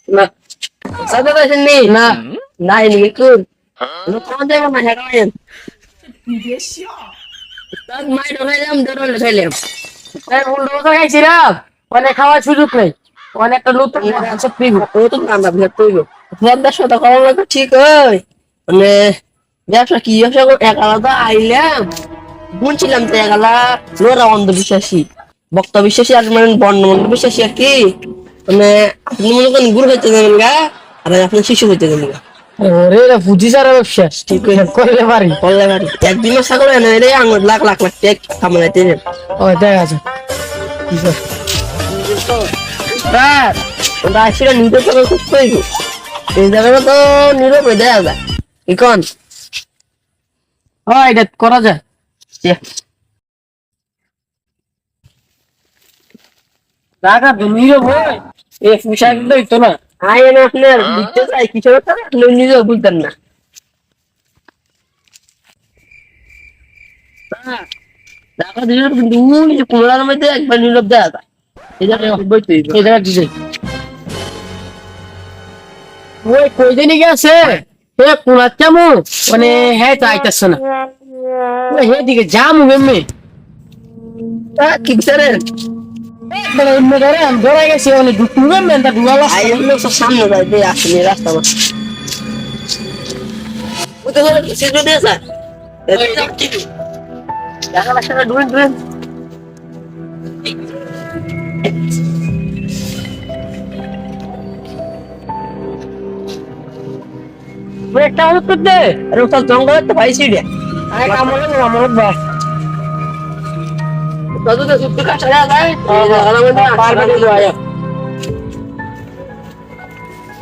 না সাদা দেশনি না নাই নি কো কোন জায়গা না হেরাইন তার মাই ঢলাইলাম দরলে ফেলাম এই উল্টো কথা খাইছিলাম অনেক খাওয়ার সুযোগ নেই অনেকটা নতুন আছে পিগো নতুন রান্না বিয়ে তৈরি ব্যবসা তো করা লাগবে ঠিক হয় মানে ব্যবসা কি ব্যবসা একালা তো আইলাম বুঝছিলাম তো একালা লোরা অন্ধবিশ্বাসী ভক্ত বিশ্বাসী আর মানে বর্ণ বিশ্বাসী আর কি মানে আপনি মনে করেন গুরু হইতে যাবেন গা আর আপনার শিশু হইতে যাবেন গা ওরে এটা বুঝি সারা ব্যবসা ঠিক করলে পারি করলে পারি একদিন আশা করে না রে আঙুর লাখ লাখ লাখ টেক কামাইতে যাবেন ও দেখা আছে স্যার ওটা আসলে নিজের তো খুব তৈরি এই জায়গাটা তো নীরবে দেয়া যায় ইকন হয় এটা করা যায় টাকা দুনিয়ে ভাই এক মিশাই দিলে হইতো না আইন আপনার দিতে চাই কিছু আপনি নিজেও বুঝতেন না টাকা দিলে কিন্তু নিজে কোমরার মধ্যে একবার নীরব দেয়া যায় এই জায়গায় বইতে এই জায়গা দিছে ওই কই দিনই গেছে এ কোনা চামু মানে হ্যাঁ চাইতাছ না ওই হে দিকে জামু এমনি কি বিচারেন মানে এমনি ধরে আমি ধরে গেছি মানে ঢুকুবে মেনটা ঢুকালো আইন লোক সামনে যায় দিয়ে আসেনি রাস্তা ওতে ধরে কিছু যদি স্যার দেখা লাগছে না ডুয়েন ডুয়েন একটা অনুরোধ করতে আরে ওটা জঙ্গলে তো পাইছি রে আরে কামড় বা দাদু তো সুত্তু কাটা যায় পারবে না